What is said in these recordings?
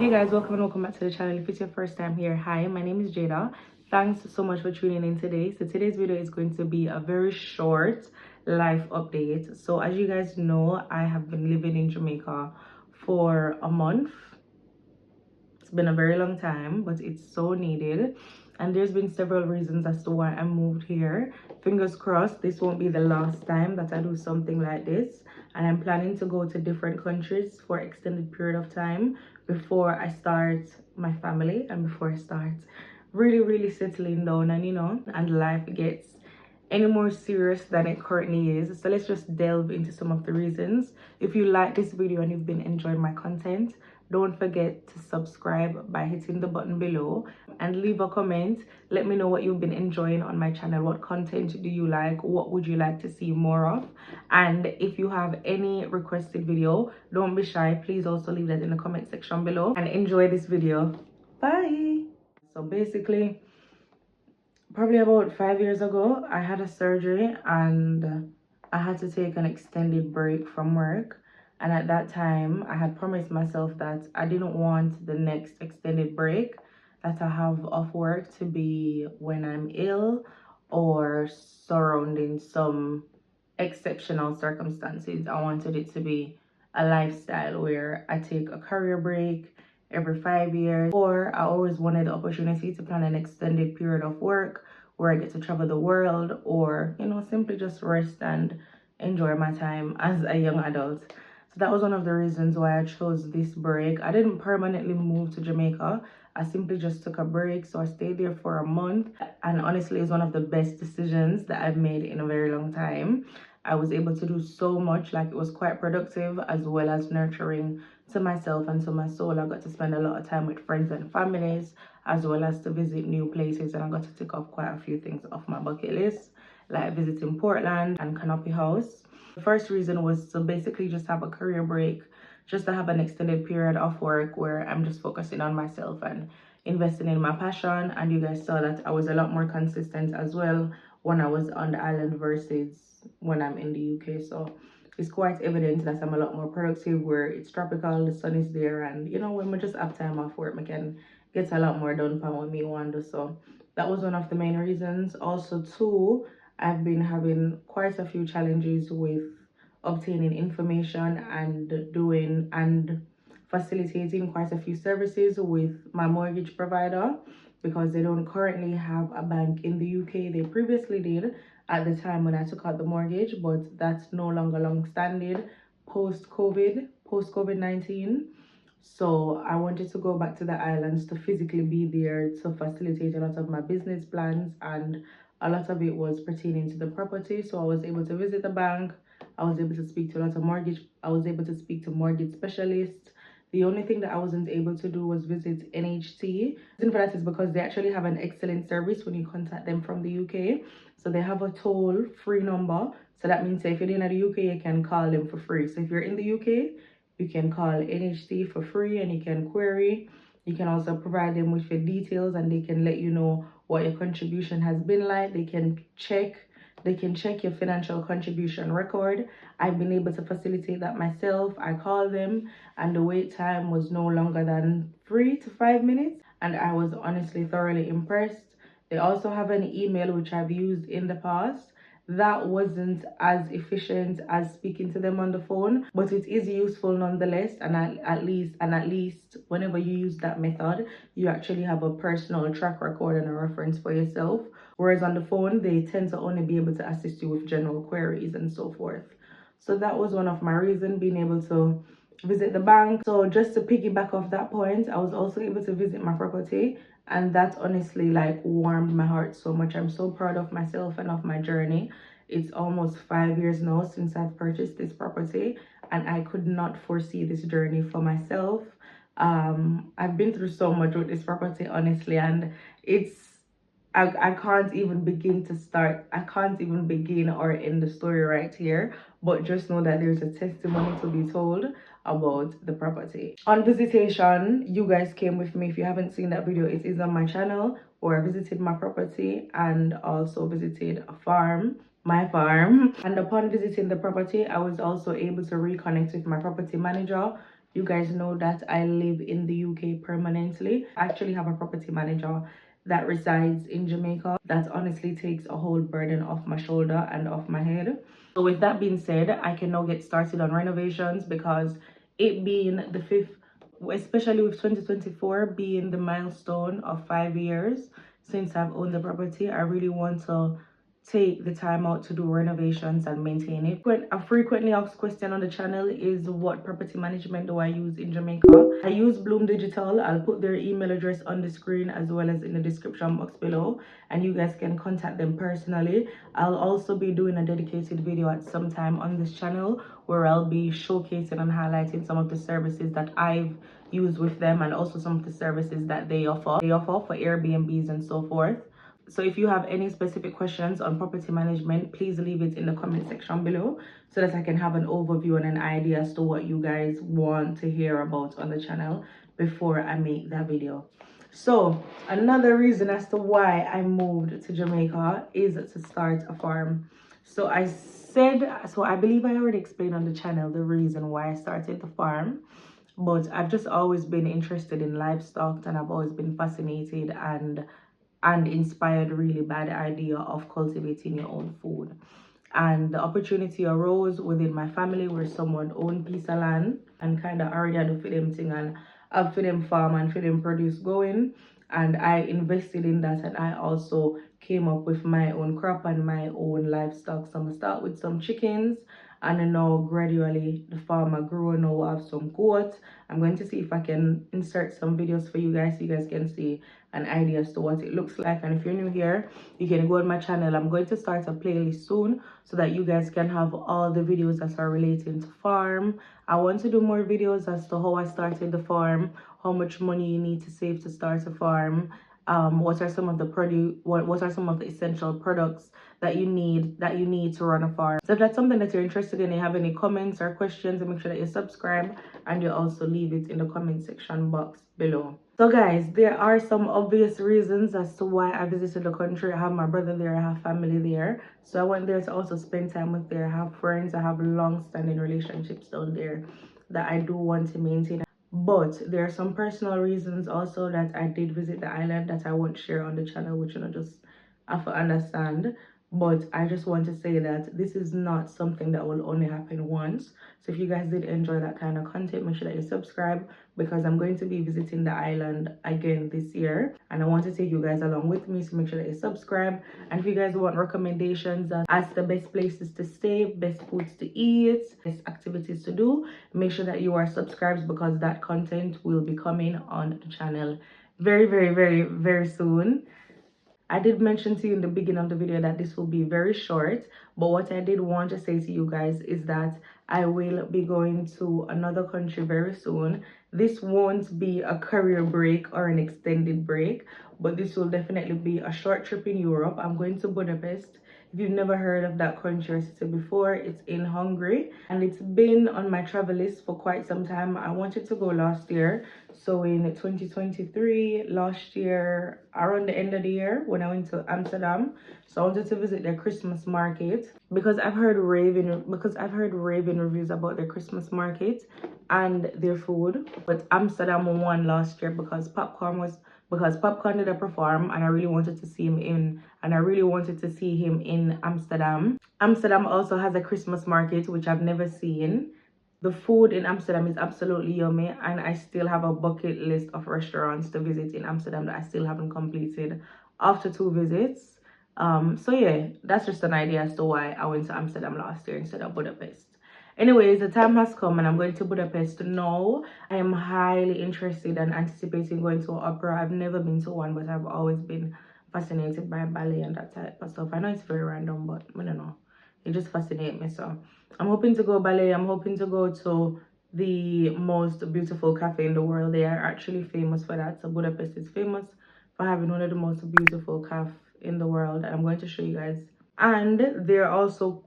Hey guys, welcome back to the channel. If it's your first time here, hi, my name is Jada. Thanks so much for tuning in today. So today's video is going to be a very short life update. So as you guys know, I have been living in Jamaica for a month. It's been a very long time, but it's so needed, and there's been several reasons as to why I moved here. Fingers crossed this won't be the last time that I do something like this, and I'm planning to go to different countries for extended period of time before I start my family and before I start really settling down, and life gets any more serious than it currently is. So let's just delve into some of the reasons. If you like this video and you've been enjoying my content, don't forget to subscribe by hitting the button below and leave a comment. Let me know what you've been enjoying on my channel. What content do you like? What would you like to see more of? And if you have any requested video, don't be shy. Please also leave that in the comment section below, and enjoy this video. Bye. So basically, probably about 5 years ago, I had a surgery and I had to take an extended break from work. And at that time, I had promised myself that I didn't want the next extended break that I have off work to be when I'm ill or surrounding some exceptional circumstances. I wanted it to be a lifestyle where I take a career break every 5 years, or I always wanted the opportunity to plan an extended period of work where I get to travel the world, or simply just rest and enjoy my time as a young adult. So that was one of the reasons why I chose this break. I didn't permanently move to Jamaica. I simply just took a break. So I stayed there for a month, and honestly, it's one of the best decisions that I've made in a very long time. I was able to do so much. Like, it was quite productive as well as nurturing to myself and to my soul. I got to spend a lot of time with friends and families, as well as to visit new places, and I got to tick off quite a few things off my bucket list, like visiting Portland and Canopy House. The first reason was to basically just have a career break, just to have an extended period of work where I'm just focusing on myself and investing in my passion. And you guys saw that I was a lot more consistent as well when I was on the island versus when I'm in the UK. So it's quite evident that I'm a lot more productive where it's tropical, the sun is there, and when we just have time off work, I can get a lot more done for what me want to do. So that was one of the main reasons. Also too, I've been having quite a few challenges with obtaining information and doing and facilitating quite a few services with my mortgage provider, because they don't currently have a bank in the UK. They previously did at the time when I took out the mortgage, but that's no longer long-standing post-COVID-19. So I wanted to go back to the islands to physically be there to facilitate a lot of my business plans, and a lot of it was pertaining to the property. So I was able to visit the bank. I was able to speak to a lot of mortgage. I was able to speak to mortgage specialists. The only thing that I wasn't able to do was visit NHT. The reason for that is because they actually have an excellent service when you contact them from the UK. So they have a toll-free number. So that means that if you're in the UK, you can call them for free. So if you're in the UK, you can call NHT for free and you can query. You can also provide them with your details, and they can let you know what your contribution has been like. They can check your financial contribution record. I've been able to facilitate that myself. I call them, and the wait time was no longer than 3 to 5 minutes, and I was honestly thoroughly impressed. They also have an email which I've used in the past that wasn't as efficient as speaking to them on the phone, but it is useful nonetheless. And at least whenever you use that method, you actually have a personal track record and a reference for yourself, whereas on the phone they tend to only be able to assist you with general queries and so forth. So that was one of my reasons, being able to visit the bank. So just to piggyback off that point, I was also able to visit my property, and that honestly warmed my heart so much. I'm so proud of myself and of my journey. It's almost 5 years now since I've purchased this property, and I could not foresee this journey for myself. I've been through so much with this property, honestly, and I can't even begin to start. I can't even begin or end the story right here, but just know that there's a testimony to be told about the property. On visitation, you guys came with me. If you haven't seen that video, it is on my channel, where I visited my property and also visited a farm, my farm. And upon visiting the property, I was also able to reconnect with my property manager You guys know that I live in the UK permanently. I actually have a property manager that resides in Jamaica. That honestly takes a whole burden off my shoulder and off my head. So with that being said, I can now get started on renovations, because it being the fifth, especially with 2024 being the milestone of 5 years since I've owned the property, I really want to take the time out to do renovations and maintain it. A frequently asked question on the channel is, what property management do I use in Jamaica? I use Bloom Digital. I'll put their email address on the screen as well as in the description box below, and you guys can contact them personally. I'll also be doing a dedicated video at some time on this channel where I'll be showcasing and highlighting some of the services that I've used with them, and also some of the services that they offer for Airbnbs and so forth. So if you have any specific questions on property management, please leave it in the comment section below, so that I can have an overview and an idea as to what you guys want to hear about on the channel before I make that video. So another reason as to why I moved to Jamaica is to start a farm. So I believe I already explained on the channel the reason why I started the farm, but I've just always been interested in livestock, and I've always been fascinated and inspired really by the idea of cultivating your own food. And the opportunity arose within my family where someone owned piece of land and kind of already had a for them thing and have for them farm and for them produce going. And I invested in that, and I also came up with my own crop and my own livestock. So I'm gonna start with some chickens, and then now gradually the farmer grew, and now I have some goats. I'm going to see if I can insert some videos for you guys so you guys can see an idea as to what it looks like. And if you're new here, you can go on my channel. I'm going to start a playlist soon so that you guys can have all the videos that are relating to farm. I want to do more videos as to how I started the farm, how much money you need to save to start a farm, what are some of the what are some of the essential products that you need to run a farm. So if that's something that you're interested in, you have any comments or questions, make sure that you subscribe, and you also leave it in the comment section box below. So guys, there are some obvious reasons as to why I visited the country. I have my brother there, I have family there, so I went there to also spend time with there. I have friends, I have long-standing relationships down there that I do want to maintain. But there are some personal reasons also that I did visit the island that I won't share on the channel, which just have to understand. But I just want to say that this is not something that will only happen once. So if you guys did enjoy that kind of content, make sure that you subscribe, because I'm going to be visiting the island again this year, and I want to take you guys along with me. So make sure that you subscribe. And if you guys want recommendations as the best places to stay, best foods to eat, best activities to do, make sure that you are subscribed, because that content will be coming on the channel very, very, very, very soon. I did mention to you in the beginning of the video that this will be very short, but what I did want to say to you guys is that I will be going to another country very soon. This won't be a career break or an extended break, but this will definitely be a short trip in Europe. I'm going to Budapest. If you've never heard of that country or city before, it's in Hungary, and it's been on my travel list for quite some time. I wanted to go last year, so in 2023, last year around the end of the year when I went to Amsterdam. So I wanted to visit their Christmas market, because I've heard raving reviews about their Christmas market and their food. But Amsterdam won last year because Popcorn did a perform, and I really wanted to see him in Amsterdam. Amsterdam also has a Christmas market, which I've never seen. The food in Amsterdam is absolutely yummy, and I still have a bucket list of restaurants to visit in Amsterdam that I still haven't completed after 2 visits. So yeah, that's just an idea as to why I went to Amsterdam last year instead of Budapest. Anyways, the time has come and I'm going to Budapest now. I am highly interested and anticipating going to an opera. I've never been to one, but I've always been fascinated by ballet and that type of stuff. I know it's very random, but I don't know. It just fascinates me. So I'm hoping to go ballet. I'm hoping to go to the most beautiful cafe in the world. They are actually famous for that. So Budapest is famous for having one of the most beautiful cafes in the world. And I'm going to show you guys. And they're also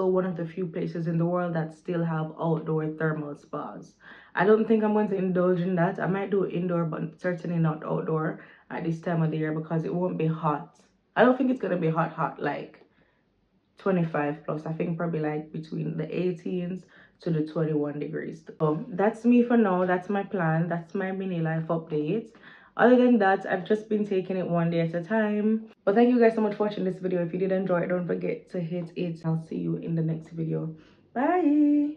one of the few places in the world that still have outdoor thermal spas. I don't think I'm going to indulge in that. I might do indoor, but certainly not outdoor at this time of the year, because it won't be hot. I don't think it's going to be hot like 25 plus. I think probably like between the 18s to the 21 degrees. So that's me for now. That's my plan. That's my mini life update. Other than that, I've just been taking it one day at a time. But thank you guys so much for watching this video. If you did enjoy it, don't forget to hit it. I'll see you in the next video. Bye.